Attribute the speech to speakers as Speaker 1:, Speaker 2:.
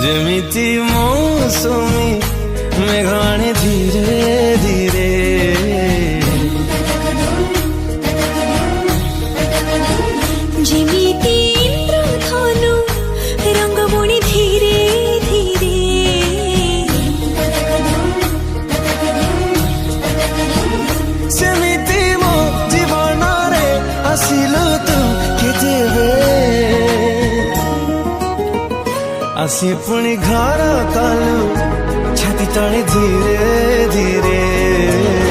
Speaker 1: जेमिति मौसुमी मेघाणी धीरे धीरे
Speaker 2: जेमिति इंद्रधनु रंग बुणी धीरे धीरे
Speaker 1: सेमिति मो जीवन रे आसिलु तू केतेबे आसी पुणी घर कलु छाती तले धीरे धीरे।